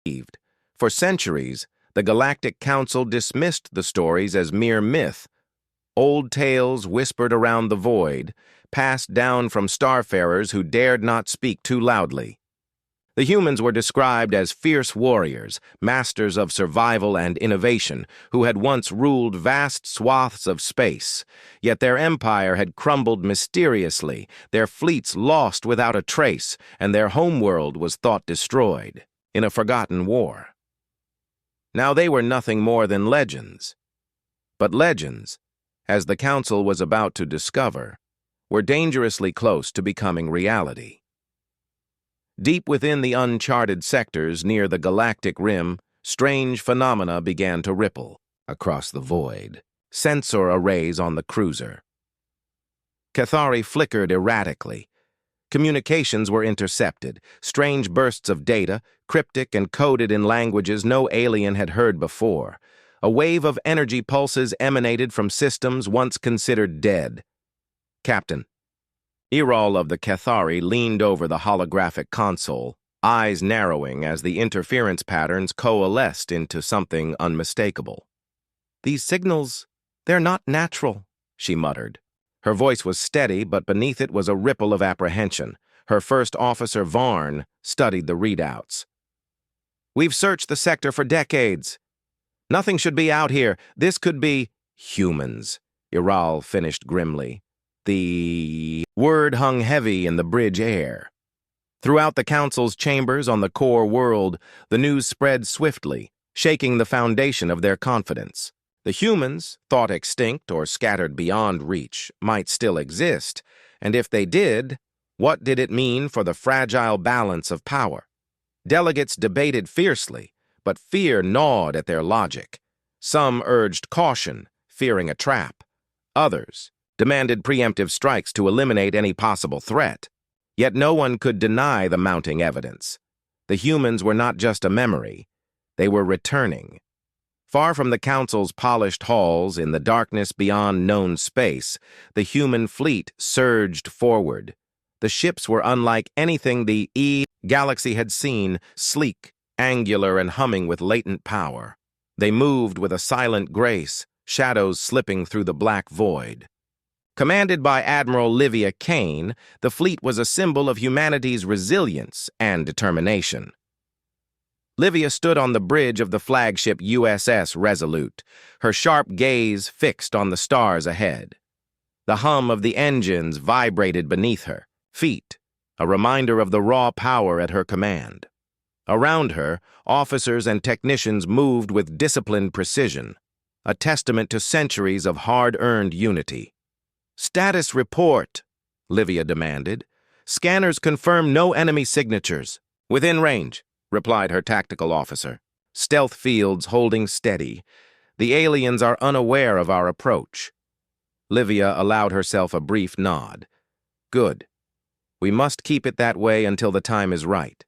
believed. For centuries, the Galactic Council dismissed the stories as mere myth, old tales whispered around the void, passed down from starfarers who dared not speak too loudly. The humans were described as fierce warriors, masters of survival and innovation, who had once ruled vast swaths of space. Yet their empire had crumbled mysteriously, their fleets lost without a trace, and their homeworld was thought destroyed in a forgotten war. Now they were nothing more than legends. But legends, as the Council was about to discover, were dangerously close to becoming reality. Deep within the uncharted sectors near the galactic rim, strange phenomena began to ripple across the void. Sensor arrays on the cruiser. Cathari flickered erratically. Communications were intercepted, strange bursts of data, cryptic and coded in languages no alien had heard before. A wave of energy pulses emanated from systems once considered dead. Captain. Iral of the Cathari leaned over the holographic console, eyes narrowing as the interference patterns coalesced into something unmistakable. "These signals, they're not natural," she muttered. Her voice was steady, but beneath it was a ripple of apprehension. Her first officer, Varn, studied the readouts. "We've searched the sector for decades. Nothing should be out here. This could be humans," Iral finished grimly. The word hung heavy in the bridge air. Throughout the Council's chambers on the core world, the news spread swiftly, shaking the foundation of their confidence. The humans, thought extinct or scattered beyond reach, might still exist, and if they did, what did it mean for the fragile balance of power? Delegates debated fiercely, but fear gnawed at their logic. Some urged caution, fearing a trap. Others demanded preemptive strikes to eliminate any possible threat. Yet no one could deny the mounting evidence. The humans were not just a memory. They were returning. Far from the Council's polished halls, in the darkness beyond known space, the human fleet surged forward. The ships were unlike anything the galaxy had seen, sleek, angular, and humming with latent power. They moved with a silent grace, shadows slipping through the black void. Commanded by Admiral Livia Kane, the fleet was a symbol of humanity's resilience and determination. Livia stood on the bridge of the flagship USS Resolute, her sharp gaze fixed on the stars ahead. The hum of the engines vibrated beneath her feet, a reminder of the raw power at her command. Around her, officers and technicians moved with disciplined precision, a testament to centuries of hard-earned unity. "Status report," Livia demanded. "Scanners confirm no enemy signatures." "Within range," replied her tactical officer. "Stealth fields holding steady. The aliens are unaware of our approach." Livia allowed herself a brief nod. "Good. We must keep it that way until the time is right."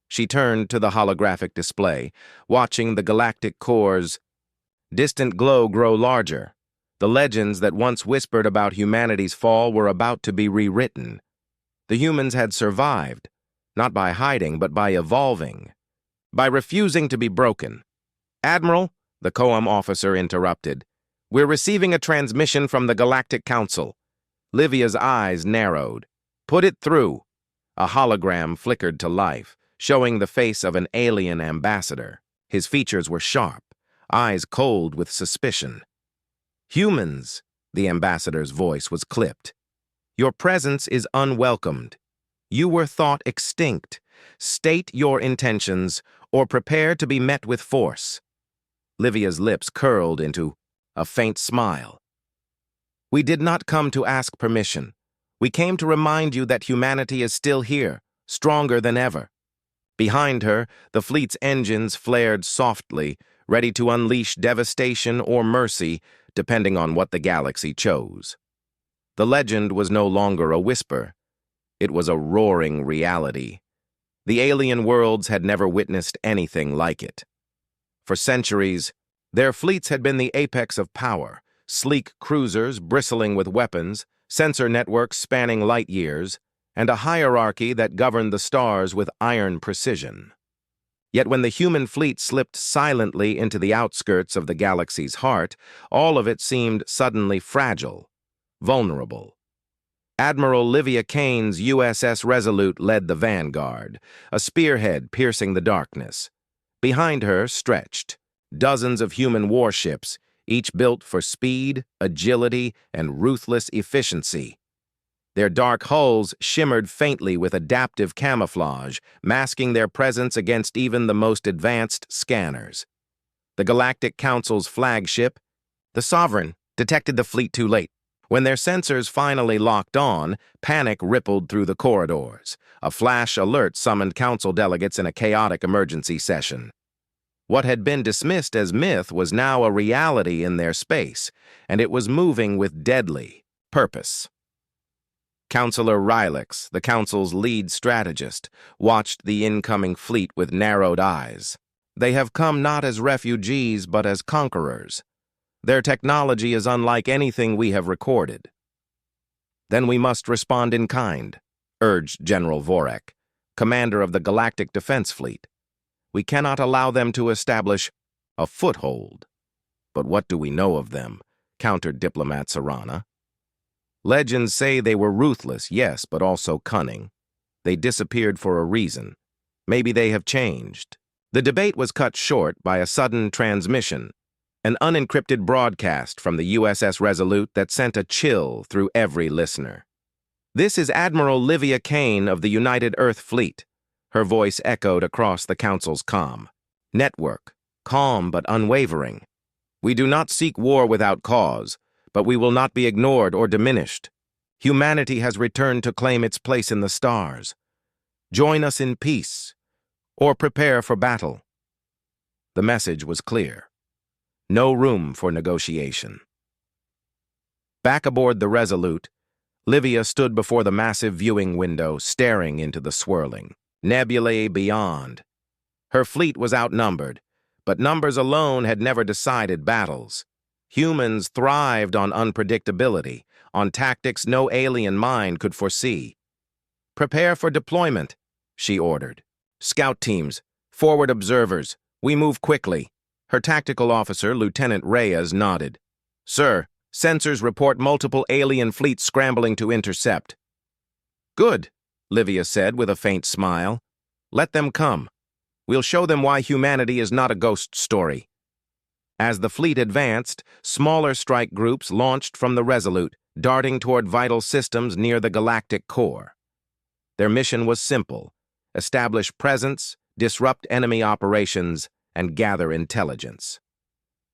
She turned to the holographic display, watching the galactic core's distant glow grow larger. The legends that once whispered about humanity's fall were about to be rewritten. The humans had survived, not by hiding, but by evolving, by refusing to be broken. "Admiral," the COAM officer interrupted, "we're receiving a transmission from the Galactic Council." Livia's eyes narrowed. "Put it through." A hologram flickered to life, showing the face of an alien ambassador. His features were sharp, eyes cold with suspicion. "Humans," the ambassador's voice was clipped. "Your presence is unwelcomed. You were thought extinct. State your intentions, or prepare to be met with force." Livia's lips curled into a faint smile. "We did not come to ask permission. We came to remind you that humanity is still here, stronger than ever." Behind her, the fleet's engines flared softly, ready to unleash devastation or mercy, depending on what the galaxy chose. The legend was no longer a whisper. It was a roaring reality. The alien worlds had never witnessed anything like it. For centuries, their fleets had been the apex of power, sleek cruisers bristling with weapons, sensor networks spanning light years, and a hierarchy that governed the stars with iron precision. Yet when the human fleet slipped silently into the outskirts of the galaxy's heart, all of it seemed suddenly fragile, vulnerable. Admiral Livia Kane's USS Resolute led the vanguard, a spearhead piercing the darkness. Behind her stretched dozens of human warships, each built for speed, agility, and ruthless efficiency. Their dark hulls shimmered faintly with adaptive camouflage, masking their presence against even the most advanced scanners. The Galactic Council's flagship, the Sovereign, detected the fleet too late. When their sensors finally locked on, panic rippled through the corridors. A flash alert summoned Council delegates in a chaotic emergency session. What had been dismissed as myth was now a reality in their space, and it was moving with deadly purpose. Counselor Rylix, the Council's lead strategist, watched the incoming fleet with narrowed eyes. They have come not as refugees but as conquerors. Their technology is unlike anything we have recorded. Then we must respond in kind, urged General Vorek, commander of the Galactic Defense Fleet. We cannot allow them to establish a foothold. But what do we know of them? Countered diplomat Sarana. Legends say they were ruthless, yes, but also cunning. They disappeared for a reason. Maybe they have changed. The debate was cut short by a sudden transmission, an unencrypted broadcast from the USS Resolute that sent a chill through every listener. This is Admiral Livia Kane of the United Earth Fleet. Her voice echoed across the Council's comm. Network, calm but unwavering. We do not seek war without cause, but we will not be ignored or diminished. Humanity has returned to claim its place in the stars. Join us in peace, or prepare for battle. The message was clear. No room for negotiation. Back aboard the Resolute, Livia stood before the massive viewing window, staring into the swirling nebulae beyond. Her fleet was outnumbered, but numbers alone had never decided battles. Humans thrived on unpredictability, on tactics no alien mind could foresee. Prepare for deployment, she ordered. Scout teams, forward observers, we move quickly. Her tactical officer, Lieutenant Reyes, nodded. Sir, sensors report multiple alien fleets scrambling to intercept. Good, Livia said with a faint smile. Let them come. We'll show them why humanity is not a ghost story. As the fleet advanced, smaller strike groups launched from the Resolute, darting toward vital systems near the galactic core. Their mission was simple: establish presence, disrupt enemy operations, and gather intelligence.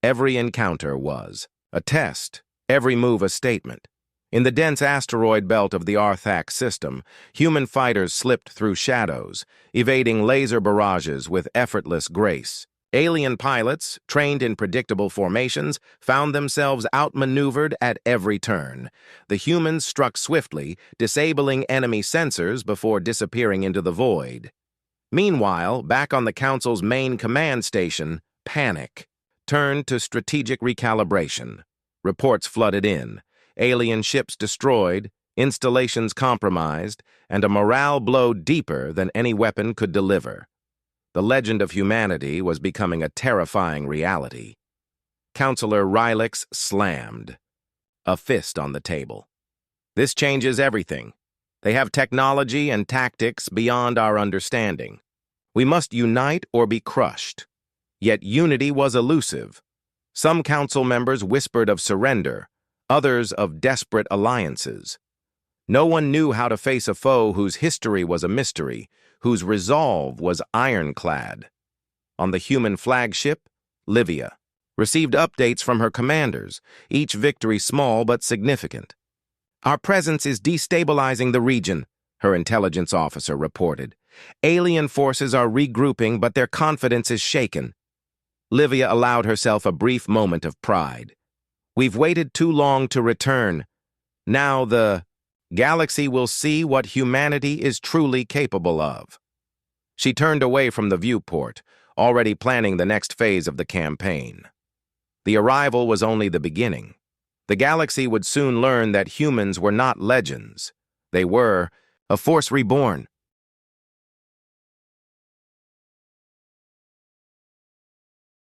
Every encounter was a test, every move a statement. In the dense asteroid belt of the Arthac system, human fighters slipped through shadows, evading laser barrages with effortless grace. Alien pilots, trained in predictable formations, found themselves outmaneuvered at every turn. The humans struck swiftly, disabling enemy sensors before disappearing into the void. Meanwhile, back on the Council's main command station, panic turned to strategic recalibration. Reports flooded in, alien ships destroyed, installations compromised, and a morale blow deeper than any weapon could deliver. The legend of humanity was becoming a terrifying reality. Counselor Rylix slammed, a fist on the table. This changes everything. They have technology and tactics beyond our understanding. We must unite or be crushed. Yet unity was elusive. Some council members whispered of surrender, others of desperate alliances. No one knew how to face a foe whose history was a mystery, whose resolve was ironclad. On the human flagship, Livia received updates from her commanders, each victory small but significant. Our presence is destabilizing the region, her intelligence officer reported. Alien forces are regrouping, but their confidence is shaken. Livia allowed herself a brief moment of pride. We've waited too long to return. Now the galaxy will see what humanity is truly capable of. She turned away from the viewport, already planning the next phase of the campaign. The arrival was only the beginning. The galaxy would soon learn that humans were not legends. They were a force reborn.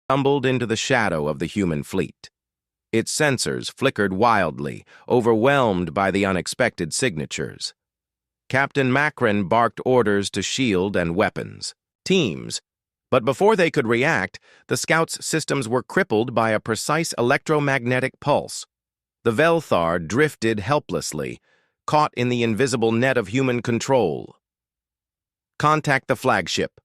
tumbled into the shadow of the human fleet. Its sensors flickered wildly, overwhelmed by the unexpected signatures. Captain Macron barked orders to shield and weapons. Teams. But before they could react, the scouts' systems were crippled by a precise electromagnetic pulse. The Velthar drifted helplessly, caught in the invisible net of human control. "Contact the flagship,"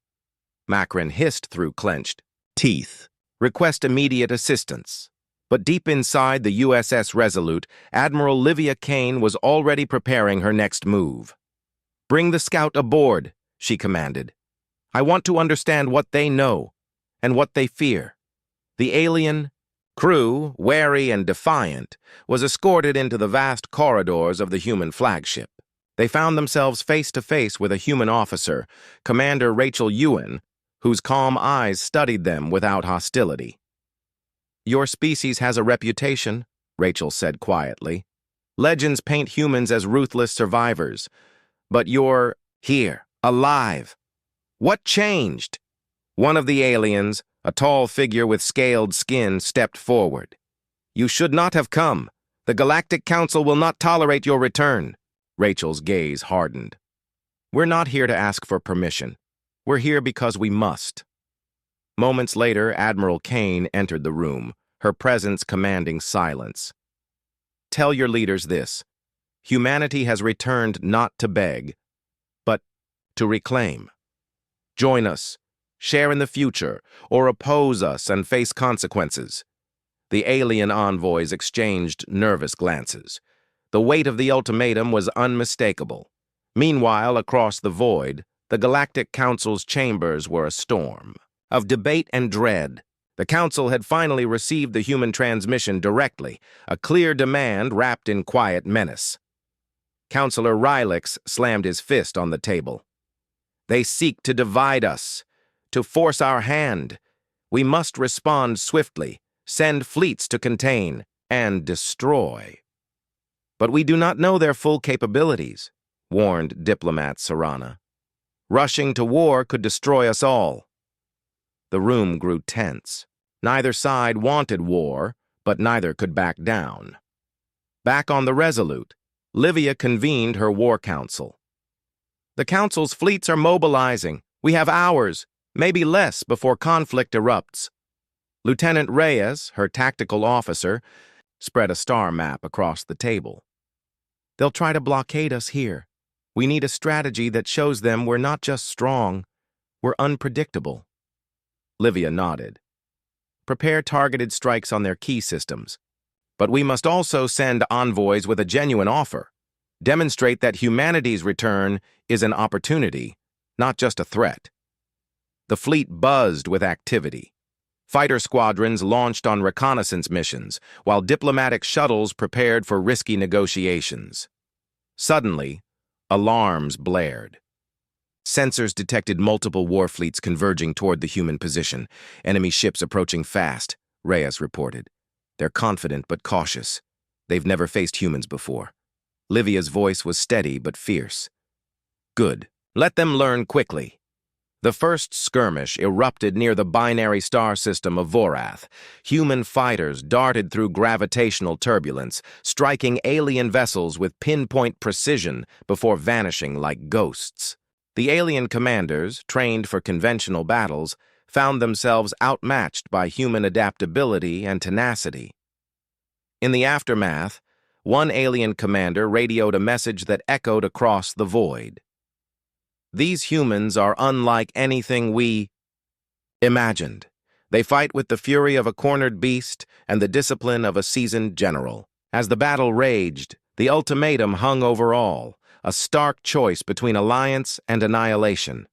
Macron hissed through clenched teeth. "Request immediate assistance." But deep inside the USS Resolute, Admiral Livia Kane was already preparing her next move. "Bring the scout aboard," she commanded. "I want to understand what they know and what they fear." The alien crew, wary and defiant, was escorted into the vast corridors of the human flagship. They found themselves face to face with a human officer, Commander Rachel Ewan, whose calm eyes studied them without hostility. "Your species has a reputation," Rachel said quietly. "Legends paint humans as ruthless survivors. But you're here, alive. What changed?" One of the aliens, a tall figure with scaled skin, stepped forward. "You should not have come. The Galactic Council will not tolerate your return." Rachel's gaze hardened. "We're not here to ask for permission. We're here because we must." Moments later, Admiral Kane entered the room, her presence commanding silence. "Tell your leaders this. Humanity has returned not to beg, but to reclaim. Join us, share in the future, or oppose us and face consequences." The alien envoys exchanged nervous glances. The weight of the ultimatum was unmistakable. Meanwhile, across the void, the Galactic Council's chambers were a storm of debate and dread. The Council had finally received the human transmission directly, a clear demand wrapped in quiet menace. Councillor Rylix slammed his fist on the table. "They seek to divide us, to force our hand. We must respond swiftly, send fleets to contain, and destroy." "But we do not know their full capabilities," warned diplomat Sarana. "Rushing to war could destroy us all." The room grew tense. Neither side wanted war, but neither could back down. Back on the Resolute, Livia convened her war council. "The Council's fleets are mobilizing. We have hours, maybe less, before conflict erupts." Lieutenant Reyes, her tactical officer, spread a star map across the table. "They'll try to blockade us here. We need a strategy that shows them we're not just strong, we're unpredictable." Livia nodded. "Prepare targeted strikes on their key systems. But we must also send envoys with a genuine offer. Demonstrate that humanity's return is an opportunity, not just a threat." The fleet buzzed with activity. Fighter squadrons launched on reconnaissance missions, while diplomatic shuttles prepared for risky negotiations. Suddenly, alarms blared. Sensors detected multiple warfleets converging toward the human position. "Enemy ships approaching fast," Reyes reported. "They're confident but cautious. They've never faced humans before." Livia's voice was steady but fierce. "Good. Let them learn quickly." The first skirmish erupted near the binary star system of Vorath. Human fighters darted through gravitational turbulence, striking alien vessels with pinpoint precision before vanishing like ghosts. The alien commanders, trained for conventional battles, found themselves outmatched by human adaptability and tenacity. In the aftermath, one alien commander radioed a message that echoed across the void. "These humans are unlike anything we imagined. They fight with the fury of a cornered beast and the discipline of a seasoned general." As the battle raged, the ultimatum hung over all, a stark choice between alliance and annihilation.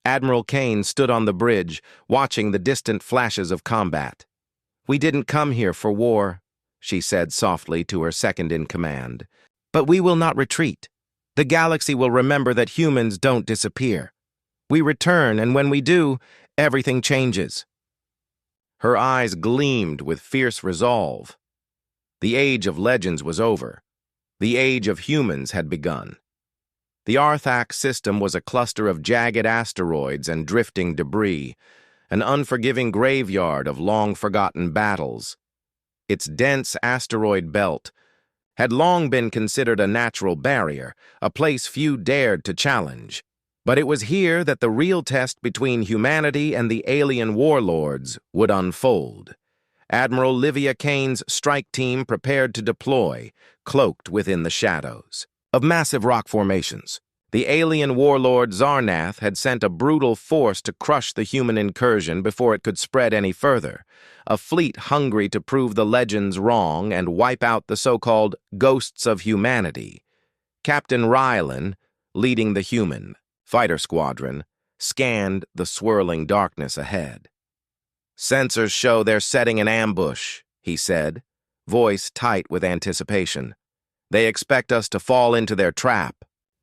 Admiral Kane stood on the bridge, watching the distant flashes of combat. "We didn't come here for war," she said softly to her second-in-command. "But we will not retreat. The galaxy will remember that humans don't disappear. We return, and when we do, everything changes." Her eyes gleamed with fierce resolve. The age of legends was over. The age of humans had begun. The Arthak system was a cluster of jagged asteroids and drifting debris. an unforgiving graveyard of long-forgotten battles. Its dense asteroid belt had long been considered a natural barrier, a place few dared to challenge. But it was here that the real test between humanity and the alien warlords would unfold. Admiral Livia Kane's strike team prepared to deploy, cloaked within the shadows of massive rock formations. The alien warlord Zarnath had sent a brutal force to crush the human incursion before it could spread any further, a fleet hungry to prove the legends wrong and wipe out the so-called ghosts of humanity. Captain Rylan, leading the human fighter squadron, scanned the swirling darkness ahead. "Sensors show they're setting an ambush," he said, voice tight with anticipation. "They expect us to fall into their trap.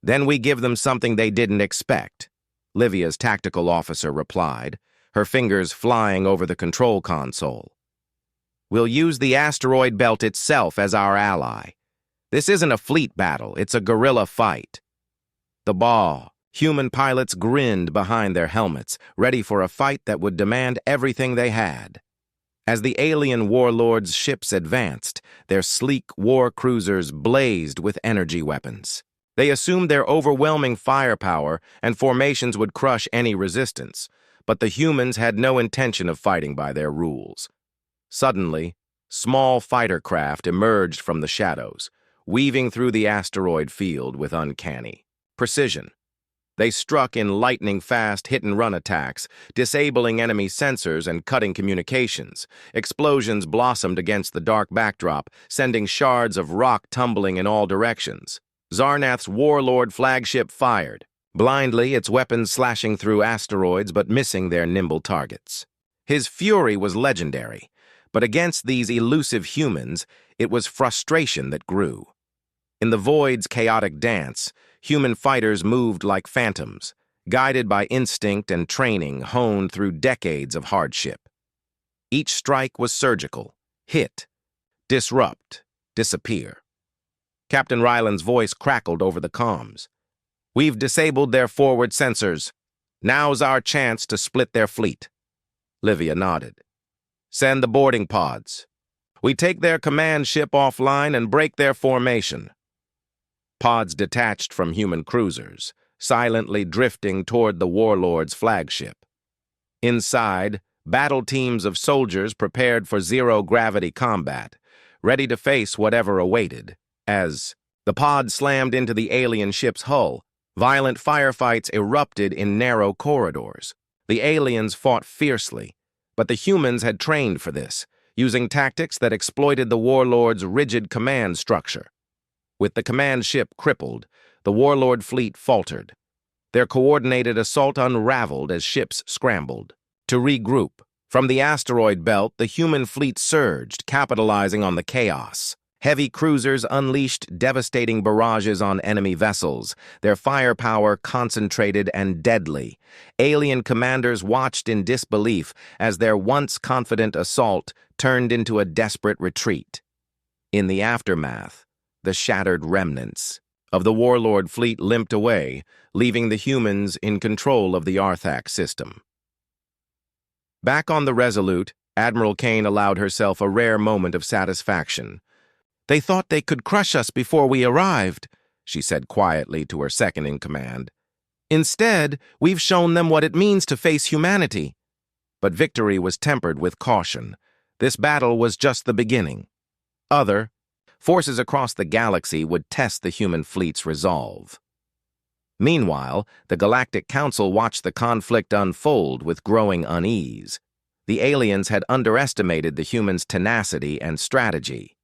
Then we give them something they didn't expect," Livia's tactical officer replied, her fingers flying over the control console. "We'll use the asteroid belt itself as our ally. This isn't a fleet battle, it's a guerrilla fight." The human pilots grinned behind their helmets, ready for a fight that would demand everything they had. As the alien warlords' ships advanced, their sleek war cruisers blazed with energy weapons. They assumed their overwhelming firepower and formations would crush any resistance, but the humans had no intention of fighting by their rules. Suddenly, small fighter craft emerged from the shadows, weaving through the asteroid field with uncanny precision. They struck in lightning-fast hit-and-run attacks, disabling enemy sensors and cutting communications. Explosions blossomed against the dark backdrop, sending shards of rock tumbling in all directions. Zarnath's warlord flagship fired, blindly, its weapons slashing through asteroids but missing their nimble targets. His fury was legendary, but against these elusive humans, it was frustration that grew. In the void's chaotic dance, human fighters moved like phantoms, guided by instinct and training honed through decades of hardship. Each strike was surgical: hit, disrupt, disappear. Captain Ryland's voice crackled over the comms. "We've disabled their forward sensors. Now's our chance to split their fleet." Livia nodded. "Send the boarding pods. We take their command ship offline and break their formation." Pods detached from human cruisers, silently drifting toward the warlord's flagship. Inside, battle teams of soldiers prepared for zero-gravity combat, ready to face whatever awaited. As the pod slammed into the alien ship's hull, violent firefights erupted in narrow corridors. The aliens fought fiercely, but the humans had trained for this, using tactics that exploited the warlord's rigid command structure. With the command ship crippled, the warlord fleet faltered. Their coordinated assault unraveled as ships scrambled. To regroup, from the asteroid belt, the human fleet surged, capitalizing on the chaos. Heavy cruisers unleashed devastating barrages on enemy vessels, their firepower concentrated and deadly. Alien commanders watched in disbelief as their once confident assault turned into a desperate retreat. In the aftermath, the shattered remnants of the warlord fleet limped away, leaving the humans in control of the Arthak system. Back on the Resolute, Admiral Kane allowed herself a rare moment of satisfaction. "They thought they could crush us before we arrived," she said quietly to her second-in-command. "Instead, we've shown them what it means to face humanity." But victory was tempered with caution. This battle was just the beginning. Other forces across the galaxy would test the human fleet's resolve. Meanwhile, the Galactic Council watched the conflict unfold with growing unease. The aliens had underestimated the humans' tenacity and strategy.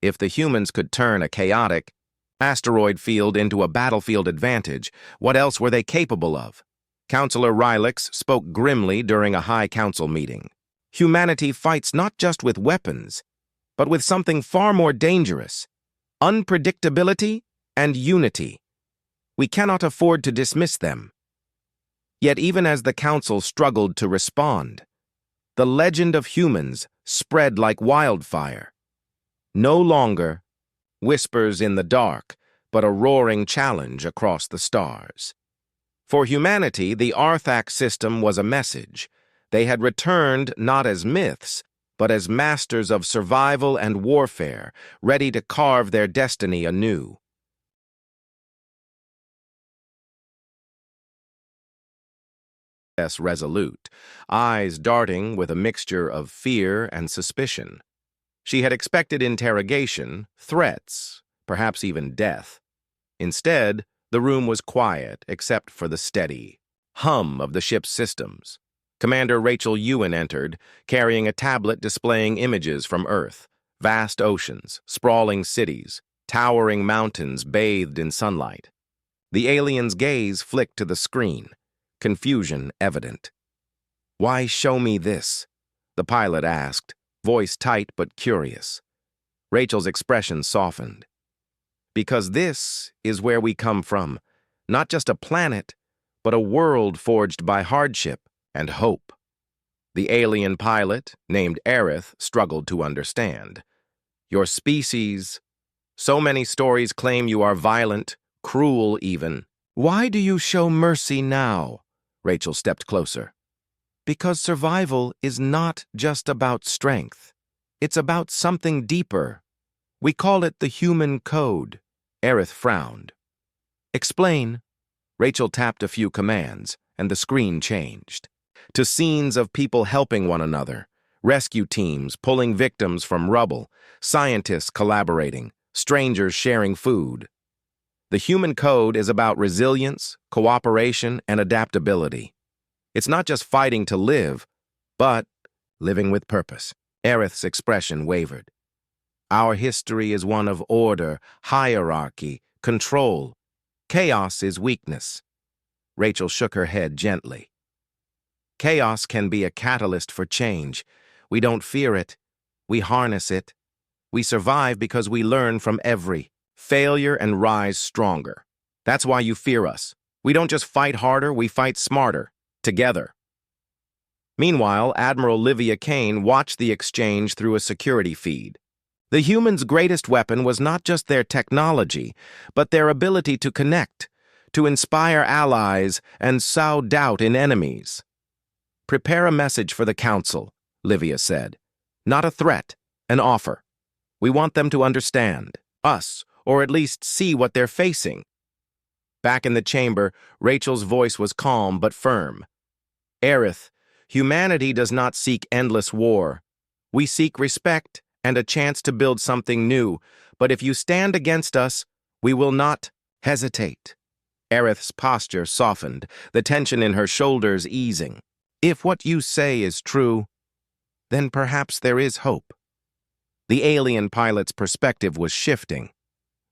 If the humans could turn a chaotic asteroid field into a battlefield advantage, what else were they capable of? Counselor Rylix spoke grimly during a high council meeting. Humanity fights not just with weapons, but with something far more dangerous: unpredictability and unity. We cannot afford to dismiss them. Yet even as the council struggled to respond, the legend of humans spread like wildfire. No longer whispers in the dark, but a roaring challenge across the stars. For humanity, the Arthak system was a message. They had returned not as myths, but as masters of survival and warfare, ready to carve their destiny anew. Resolute, eyes darting with a mixture of fear and suspicion. She had expected interrogation, threats, perhaps even death. Instead, the room was quiet except for the steady hum of the ship's systems. Commander Rachel Ewan entered, carrying a tablet displaying images from Earth, vast oceans, sprawling cities, towering mountains bathed in sunlight. The alien's gaze flicked to the screen, confusion evident. "Why show me this?" the pilot asked, voice tight but curious. Rachel's expression softened. "Because this is where we come from, not just a planet, but a world forged by hardship and hope." The alien pilot, named Aerith, struggled to understand. "Your species. So many stories claim you are violent, cruel even. Why do you show mercy now?" Rachel stepped closer. "Because survival is not just about strength. It's about something deeper. We call it the human code." Aerith frowned. "Explain." Rachel tapped a few commands, and the screen changed to scenes of people helping one another, rescue teams pulling victims from rubble, scientists collaborating, strangers sharing food. The human code is about resilience, cooperation, and adaptability. It's not just fighting to live, but living with purpose. Aerith's expression wavered. "Our history is one of order, hierarchy, control. Chaos is weakness." Rachel shook her head gently. "Chaos can be a catalyst for change. We don't fear it. We harness it. We survive because we learn from every failure and rise stronger. That's why you fear us. We don't just fight harder, we fight smarter, together." Meanwhile, Admiral Livia Kane watched the exchange through a security feed. The humans' greatest weapon was not just their technology, but their ability to connect, to inspire allies and sow doubt in enemies. "Prepare a message for the Council," Livia said. "Not a threat, an offer. We want them to understand us, or at least see what they're facing." Back in the chamber, Rachel's voice was calm but firm. "Aerith, humanity does not seek endless war. We seek respect and a chance to build something new, but if you stand against us, we will not hesitate." Aerith's posture softened, the tension in her shoulders easing. "If what you say is true, then perhaps there is hope." The alien pilot's perspective was shifting,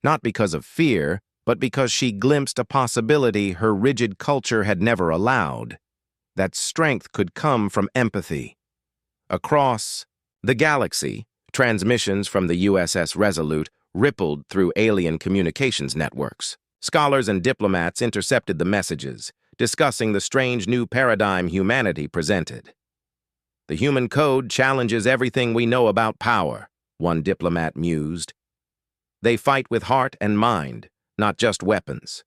not because of fear, but because she glimpsed a possibility her rigid culture had never allowed. That strength could come from empathy. Across the galaxy, transmissions from the USS Resolute rippled through alien communications networks. Scholars and diplomats intercepted the messages, discussing the strange new paradigm humanity presented. "The human code challenges everything we know about power," one diplomat mused. "They fight with heart and mind, not just weapons."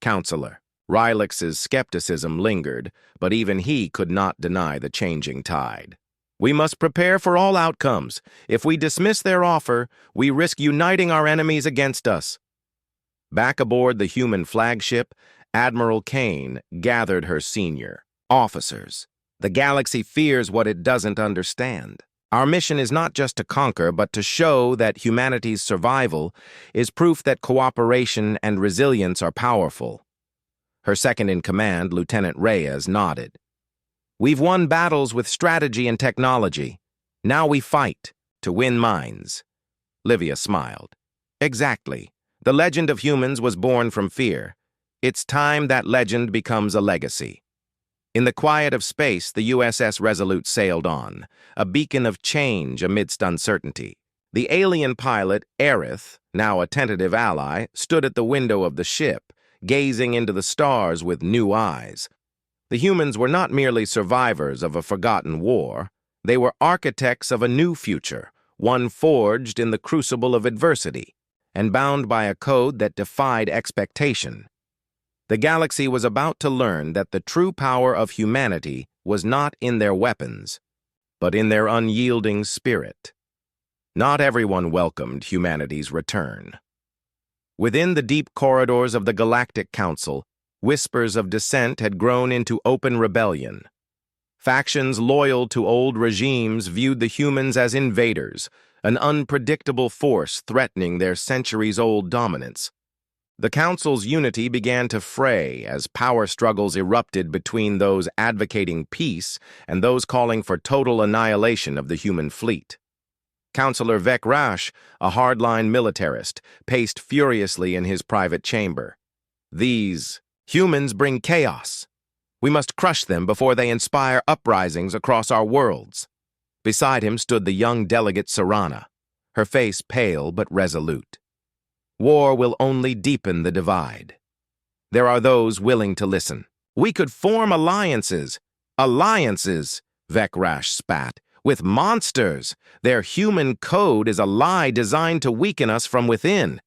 Counselor Rylix's skepticism lingered, but even he could not deny the changing tide. "We must prepare for all outcomes. If we dismiss their offer, we risk uniting our enemies against us." Back aboard the human flagship, Admiral Kane gathered her senior officers. "The galaxy fears what it doesn't understand. Our mission is not just to conquer, but to show that humanity's survival is proof that cooperation and resilience are powerful." Her second-in-command, Lieutenant Reyes, nodded. "We've won battles with strategy and technology. Now we fight to win minds." Livia smiled. "Exactly. The legend of humans was born from fear. It's time that legend becomes a legacy." In the quiet of space, the USS Resolute sailed on, a beacon of change amidst uncertainty. The alien pilot, Aerith, now a tentative ally, stood at the window of the ship, gazing into the stars with new eyes. The humans were not merely survivors of a forgotten war. They were architects of a new future, one forged in the crucible of adversity, and bound by a code that defied expectation. The galaxy was about to learn that the true power of humanity was not in their weapons, but in their unyielding spirit. Not everyone welcomed humanity's return. Within the deep corridors of the Galactic Council, whispers of dissent had grown into open rebellion. Factions loyal to old regimes viewed the humans as invaders, an unpredictable force threatening their centuries-old dominance. The Council's unity began to fray as power struggles erupted between those advocating peace and those calling for total annihilation of the human fleet. Councillor Vec Rash, a hardline militarist, paced furiously in his private chamber. These humans bring chaos. We must crush them before they inspire uprisings across our worlds. Beside him stood the young delegate Serana, her face pale but resolute. War will only deepen the divide. There are those willing to listen. We could form alliances. Alliances, Vec Rash spat. With monsters. Their human code is a lie designed to weaken us from within.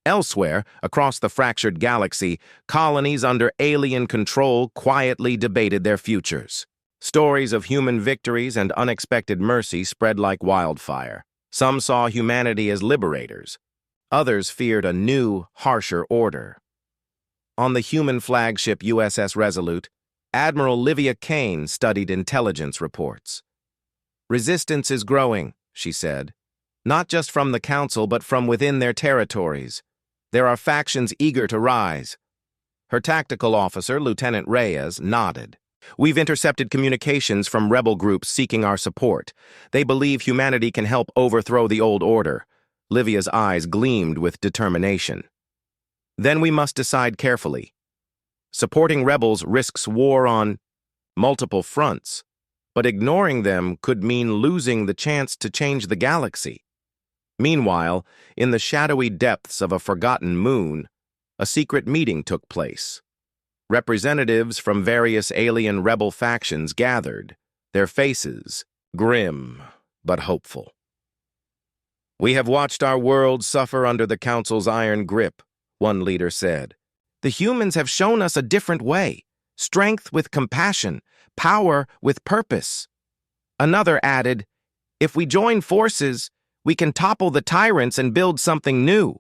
Elsewhere, across the fractured galaxy, colonies under alien control quietly debated their futures. Stories of human victories and unexpected mercy spread like wildfire. Some saw humanity as liberators. Others feared a new, harsher order. On the human flagship USS Resolute, Admiral Livia Kane studied intelligence reports. Resistance is growing, she said, not just from the Council but from within their territories. There are factions eager to rise. Her tactical officer, Lieutenant Reyes, nodded. We've intercepted communications from rebel groups seeking our support. They believe humanity can help overthrow the old order. Livia's eyes gleamed with determination. Then we must decide carefully. Supporting rebels risks war on multiple fronts. But ignoring them could mean losing the chance to change the galaxy. Meanwhile, in the shadowy depths of a forgotten moon, a secret meeting took place. Representatives from various alien rebel factions gathered, their faces grim but hopeful. We have watched our world suffer under the Council's iron grip, one leader said. The humans have shown us a different way, strength with compassion, power with purpose. Another added, if we join forces, we can topple the tyrants and build something new.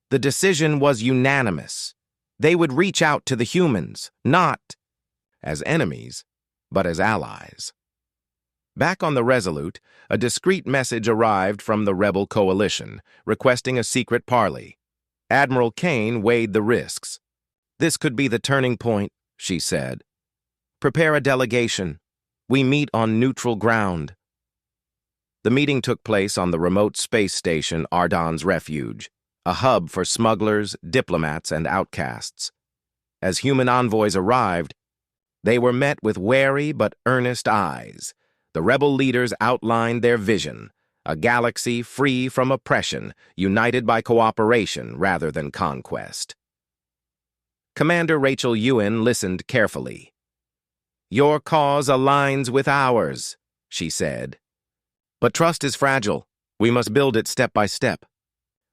The decision was unanimous. They would reach out to the humans, not as enemies, but as allies. Back on the Resolute, a discreet message arrived from the rebel coalition, requesting a secret parley. Admiral Kane weighed the risks. This could be the turning point, she said. Prepare a delegation. We meet on neutral ground. The meeting took place on the remote space station Ardon's Refuge, a hub for smugglers, diplomats, and outcasts. As human envoys arrived, they were met with wary but earnest eyes. The rebel leaders outlined their vision, a galaxy free from oppression, united by cooperation rather than conquest. Commander Rachel Ewan listened carefully. Your cause aligns with ours, she said. But trust is fragile. We must build it step by step.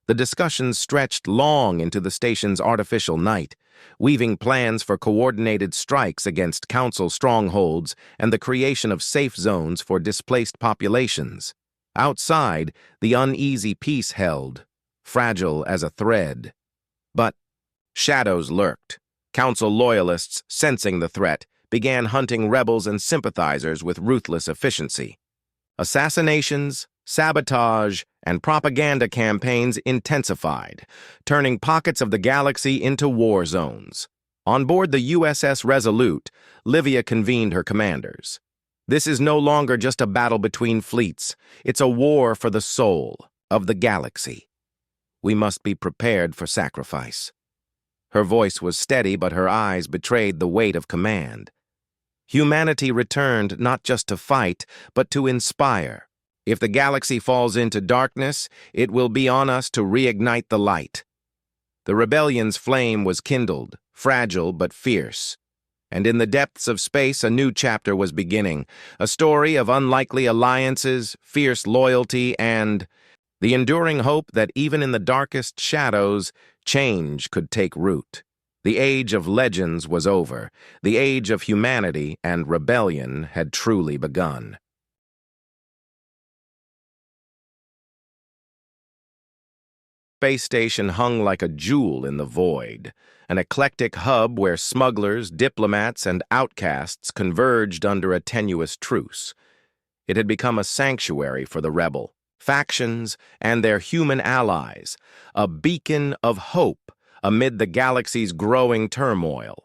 The discussions stretched long into the station's artificial night, weaving plans for coordinated strikes against Council strongholds and the creation of safe zones for displaced populations. Outside, the uneasy peace held, fragile as a thread. But shadows lurked. Council loyalists, sensing the threat, began hunting rebels and sympathizers with ruthless efficiency. Assassinations, sabotage, and propaganda campaigns intensified, turning pockets of the galaxy into war zones. On board the USS Resolute, Livia convened her commanders. This is no longer just a battle between fleets. It's a war for the soul of the galaxy. We must be prepared for sacrifice. Her voice was steady, but her eyes betrayed the weight of command. Humanity returned not just to fight, but to inspire. If the galaxy falls into darkness, it will be on us to reignite the light. The rebellion's flame was kindled, fragile but fierce. And in the depths of space, a new chapter was beginning, a story of unlikely alliances, fierce loyalty, and the enduring hope that even in the darkest shadows, change could take root. The age of legends was over. The age of humanity and rebellion had truly begun. Space station hung like a jewel in the void, an eclectic hub where smugglers, diplomats, and outcasts converged under a tenuous truce. It had become a sanctuary for the rebel, factions, and their human allies, a beacon of hope amid the galaxy's growing turmoil.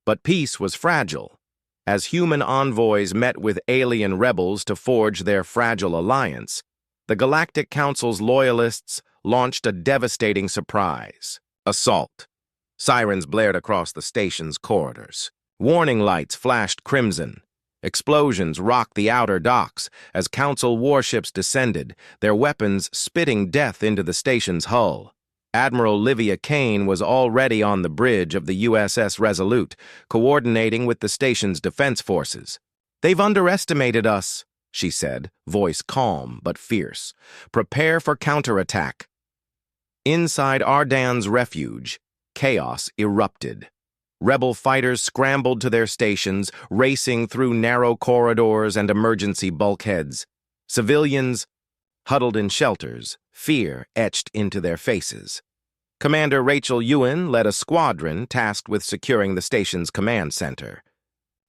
But peace was fragile. As human envoys met with alien rebels to forge their fragile alliance, the Galactic Council's loyalists launched a devastating surprise. Assault. Sirens blared across the station's corridors. Warning lights flashed crimson. Explosions rocked the outer docks as Council warships descended, their weapons spitting death into the station's hull. Admiral Livia Kane was already on the bridge of the USS Resolute, coordinating with the station's defense forces. "They've underestimated us," she said, voice calm but fierce. "Prepare for counterattack." Inside Ardan's refuge, chaos erupted. Rebel fighters scrambled to their stations, racing through narrow corridors and emergency bulkheads. Civilians huddled in shelters, fear etched into their faces. Commander Rachel Ewan led a squadron tasked with securing the station's command center.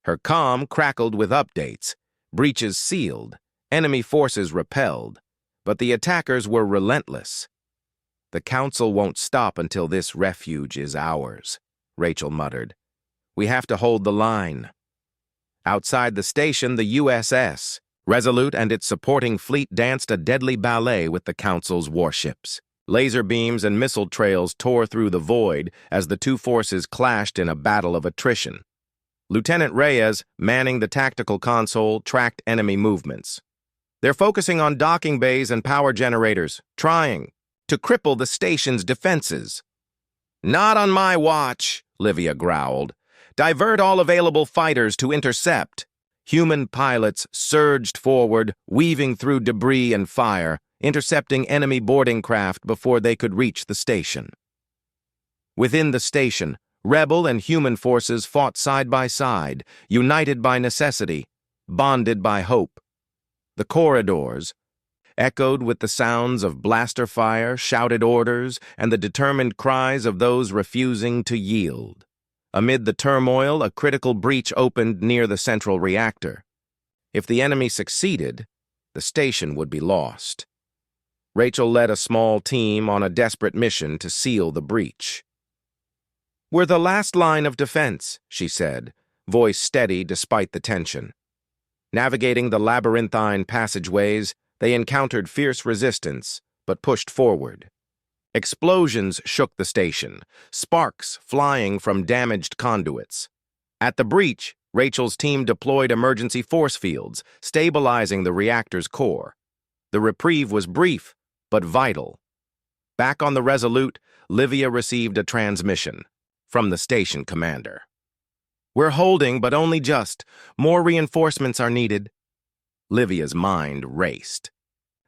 Her comm crackled with updates, breaches sealed, enemy forces repelled, but the attackers were relentless. "The Council won't stop until this refuge is ours," Rachel muttered. "We have to hold the line." Outside the station, the USS Resolute and its supporting fleet danced a deadly ballet with the Council's warships. Laser beams and missile trails tore through the void as the two forces clashed in a battle of attrition. Lieutenant Reyes, manning the tactical console, tracked enemy movements. "They're focusing on docking bays and power generators, trying to cripple the station's defenses." "Not on my watch," Livia growled. "Divert all available fighters to intercept." Human pilots surged forward, weaving through debris and fire, intercepting enemy boarding craft before they could reach the station. Within the station, rebel and human forces fought side by side, united by necessity, bonded by hope. The corridors echoed with the sounds of blaster fire, shouted orders, and the determined cries of those refusing to yield. Amid the turmoil, a critical breach opened near the central reactor. If the enemy succeeded, the station would be lost. Rachel led a small team on a desperate mission to seal the breach. "We're the last line of defense," she said, voice steady despite the tension. Navigating the labyrinthine passageways, they encountered fierce resistance, but pushed forward. Explosions shook the station, sparks flying from damaged conduits. At the breach, Rachel's team deployed emergency force fields, stabilizing the reactor's core. The reprieve was brief, but vital. Back on the Resolute, Livia received a transmission from the station commander. "We're holding, but only just. More reinforcements are needed." Livia's mind raced.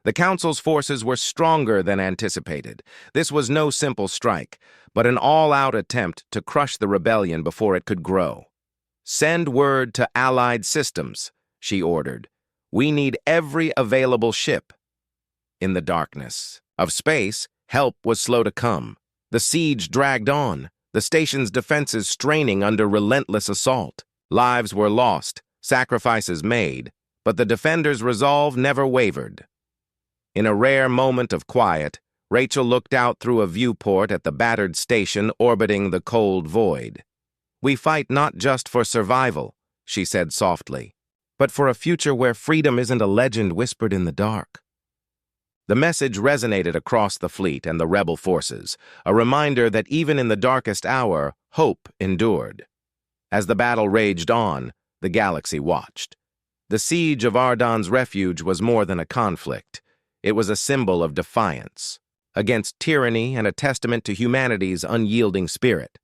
The Council's forces were stronger than anticipated. This was no simple strike, but an all-out attempt to crush the rebellion before it could grow. "Send word to Allied systems," she ordered. "We need every available ship." In the darkness of space, help was slow to come. The siege dragged on, the station's defenses straining under relentless assault. Lives were lost, sacrifices made, but the defenders' resolve never wavered. In a rare moment of quiet, Rachel looked out through a viewport at the battered station orbiting the cold void. "We fight not just for survival," she said softly, "but for a future where freedom isn't a legend whispered in the dark." The message resonated across the fleet and the rebel forces, a reminder that even in the darkest hour, hope endured. As the battle raged on, the galaxy watched. The siege of Ardan's refuge was more than a conflict. It was a symbol of defiance against tyranny and a testament to humanity's unyielding spirit.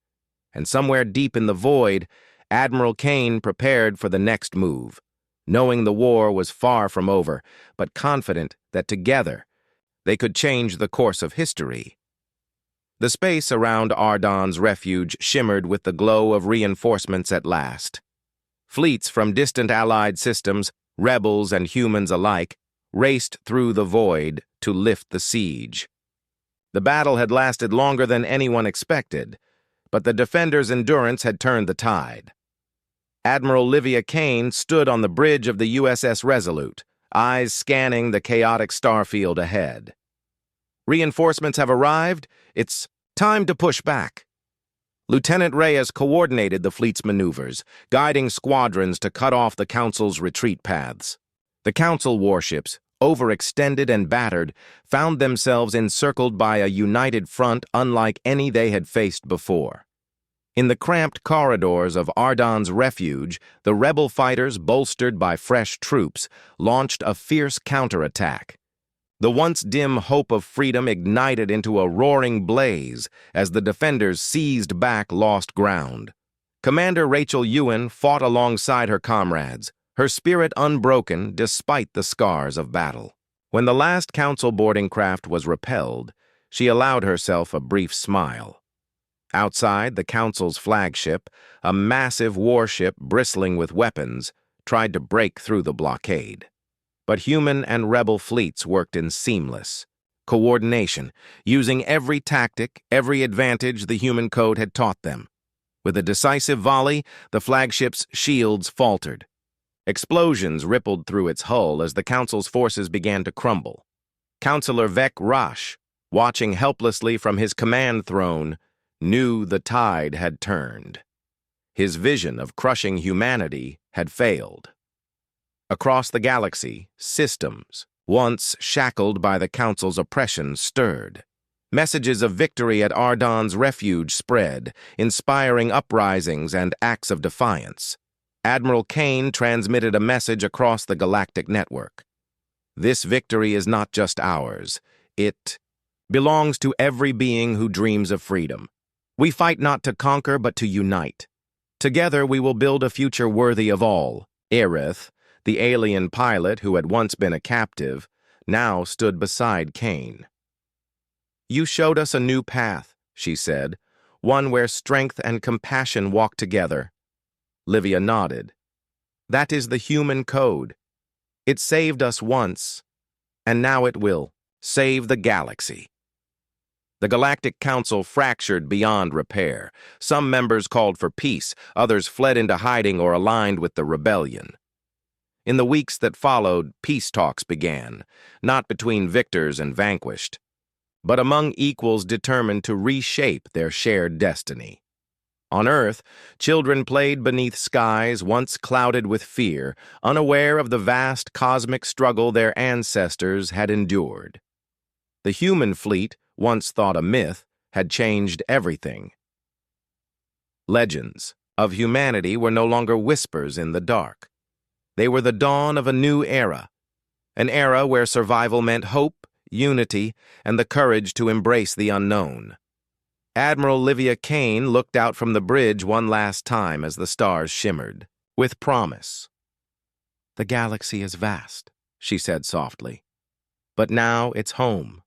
And somewhere deep in the void, Admiral Kane prepared for the next move, knowing the war was far from over, but confident that together they could change the course of history. The space around Ardon's refuge shimmered with the glow of reinforcements at last. Fleets from distant allied systems, rebels and humans alike, raced through the void to lift the siege. The battle had lasted longer than anyone expected, but the defenders' endurance had turned the tide. Admiral Livia Kane stood on the bridge of the USS Resolute, eyes scanning the chaotic starfield ahead. Reinforcements have arrived. It's time to push back. Lieutenant Reyes coordinated the fleet's maneuvers, guiding squadrons to cut off the Council's retreat paths. The Council warships, overextended and battered, found themselves encircled by a united front unlike any they had faced before. In the cramped corridors of Ardon's refuge, the rebel fighters, bolstered by fresh troops, launched a fierce counterattack. The once dim hope of freedom ignited into a roaring blaze as the defenders seized back lost ground. Commander Rachel Ewan fought alongside her comrades, her spirit unbroken despite the scars of battle. When the last Council boarding craft was repelled, she allowed herself a brief smile. Outside, the Council's flagship, a massive warship bristling with weapons, tried to break through the blockade. But human and rebel fleets worked in seamless coordination, using every tactic, every advantage the human code had taught them. With a decisive volley, the flagship's shields faltered. Explosions rippled through its hull as the Council's forces began to crumble. Councillor Vec Roche, watching helplessly from his command throne, knew the tide had turned. His vision of crushing humanity had failed. Across the galaxy, systems, once shackled by the Council's oppression, stirred. Messages of victory at Ardon's refuge spread, inspiring uprisings and acts of defiance. Admiral Kane transmitted a message across the galactic network. This victory is not just ours. It belongs to every being who dreams of freedom. We fight not to conquer, but to unite. Together we will build a future worthy of all. Aerith, the alien pilot who had once been a captive, now stood beside Kane. "You showed us a new path," she said, "one where strength and compassion walk together." Livia nodded. "That is the human code. It saved us once, and now it will save the galaxy." The Galactic Council fractured beyond repair. Some members called for peace, others fled into hiding or aligned with the rebellion. In the weeks that followed, peace talks began, not between victors and vanquished, but among equals determined to reshape their shared destiny. On Earth, children played beneath skies once clouded with fear, unaware of the vast cosmic struggle their ancestors had endured. The human fleet, once thought a myth, had changed everything. Legends of humanity were no longer whispers in the dark. They were the dawn of a new era, an era where survival meant hope, unity, and the courage to embrace the unknown. Admiral Livia Kane looked out from the bridge one last time as the stars shimmered, with promise. "The galaxy is vast," she said softly, "but now it's home.